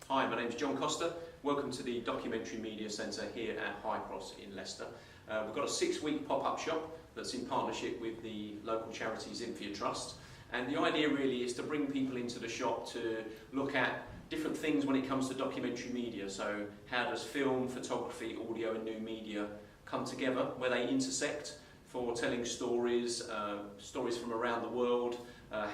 Hi, my name is John Costa. Welcome to the Documentary Media Centre here at High Cross in Leicester. We've got a 6-week pop-up shop that's in partnership with the local charity Zinfia Trust. And the idea really is to bring people into the shop to look at different things when it comes to documentary media. So how does film, photography, audio and new media come together, where they intersect for telling stories, stories from around the world,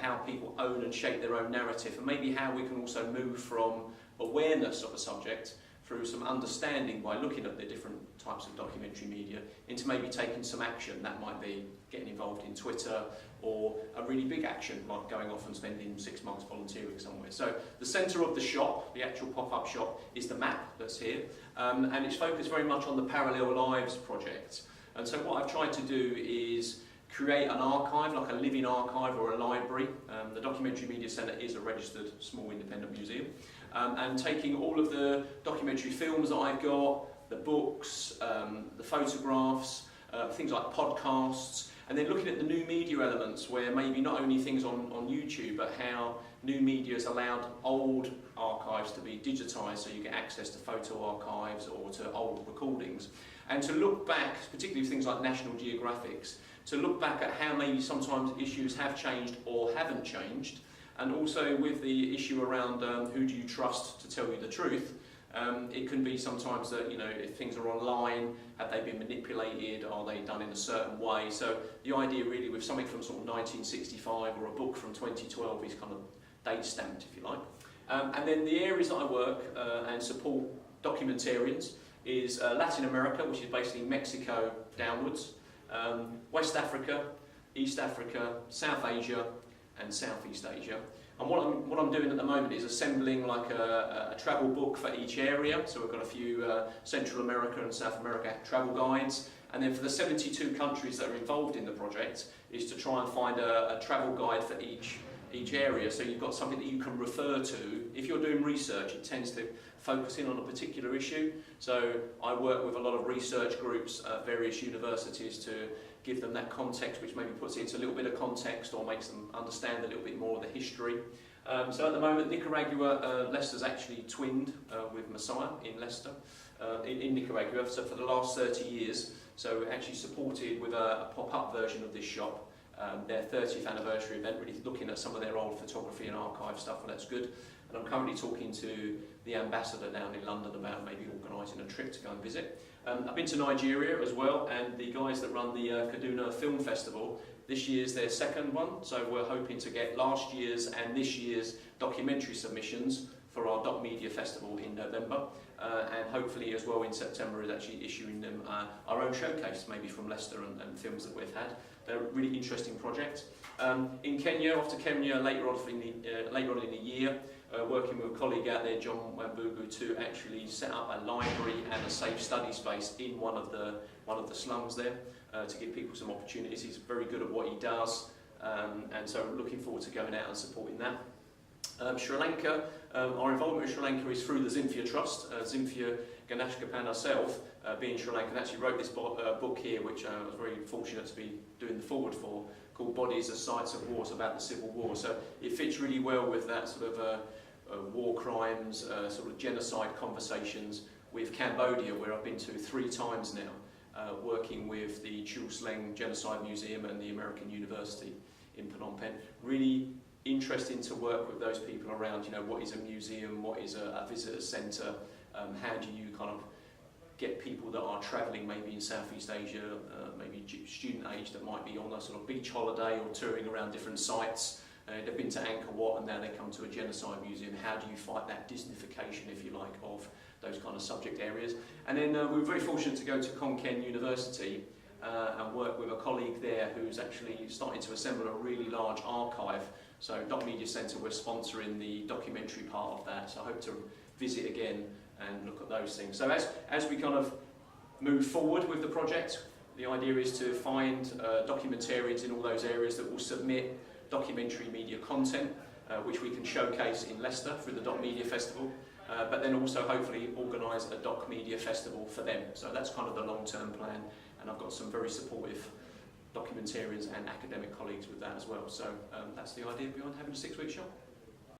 how people own and shape their own narrative, and maybe how we can also move from awareness of a subject through some understanding by looking at the different types of documentary media into maybe taking some action. That might be getting involved in Twitter, or a really big action like going off and spending 6 months volunteering somewhere. So the centre of the shop, the actual pop-up shop, is the map that's here, and it's focused very much on the Parallel Lives project. And so what I've tried to do is create an archive, like a living archive or a library. The Documentary Media Centre is a registered small independent museum. And taking all of the documentary films that I've got, the books, the photographs, things like podcasts, and then looking at the new media elements where maybe not only things on YouTube, but how new media has allowed old archives to be digitised, so you get access to photo archives or to old recordings. And to look back, particularly things like National Geographics, to look back at how maybe sometimes issues have changed or haven't changed, and also with the issue around who do you trust to tell you the truth. It can be sometimes that, you know, if things are online, have they been manipulated, are they done in a certain way? So the idea really with something from sort of 1965 or a book from 2012 is kind of date stamped, if you like. And then the areas that I work and support documentarians is Latin America, which is basically Mexico downwards, West Africa, East Africa, South Asia and Southeast Asia. And what I'm doing at the moment is assembling like a travel book for each area. So we've got a few Central America and South America travel guides. And then for the 72 countries that are involved in the project is to try and find a travel guide for each area, so you've got something that you can refer to. If you're doing research, it tends to focus in on a particular issue. So I work with a lot of research groups at various universities to give them that context, which maybe puts it into a little bit of context or makes them understand a little bit more of the history. So at the moment, Nicaragua, Leicester's actually twinned with Masaya in Leicester, in Nicaragua, so for the last 30 years. So we're actually supported with a pop-up version of this shop. Their 30th anniversary event, really looking at some of their old photography and archive stuff, and that's good. And I'm currently talking to the ambassador down in London about maybe organising a trip to go and visit. I've been to Nigeria as well, and the guys that run the Kaduna Film Festival, this year's their second one, so we're hoping to get last year's and this year's documentary submissions for our Doc Media Festival in November, and hopefully as well in September is actually issuing them our own showcase, maybe from Leicester and films that we've had. They're a really interesting project. In Kenya, off to Kenya later on in the year, working with a colleague out there, John Wambugu, to actually set up a library and a safe study space in one of the slums there, to give people some opportunities. He's very good at what he does, and so looking forward to going out and supporting that. Sri Lanka, our involvement with Sri Lanka is through the Zinfia Trust. Zinfia Ganashkapan herself, being Sri Lankan, actually wrote this book here, which I was very fortunate to be doing the forward for, called Bodies as Sites of Wars, about the Civil War. So it fits really well with that sort of war crimes, sort of genocide conversations with Cambodia, where I've been to 3 times now, working with the Chul Sleng Genocide Museum and the American University in Phnom Penh. Really interesting to work with those people around, you know, what is a museum, what is a visitor centre, how do you kind of get people that are travelling maybe in Southeast Asia, maybe student age, that might be on a sort of beach holiday or touring around different sites. They've been to Angkor Wat and now they come to a genocide museum. How do you fight that Disneyfication, if you like, of those kind of subject areas? And then we were very fortunate to go to Khon Kaen University and work with a colleague there who's actually starting to assemble a really large archive. So Doc Media Centre, we're sponsoring the documentary part of that, so I hope to visit again and look at those things. So as we kind of move forward with the project, the idea is to find documentarians in all those areas that will submit documentary media content, which we can showcase in Leicester through the Doc Media Festival, but then also hopefully organise a Doc Media Festival for them. So that's kind of the long-term plan, and I've got some very supportive documentarians and academic colleagues with that as well. So that's the idea behind having a 6-week shop.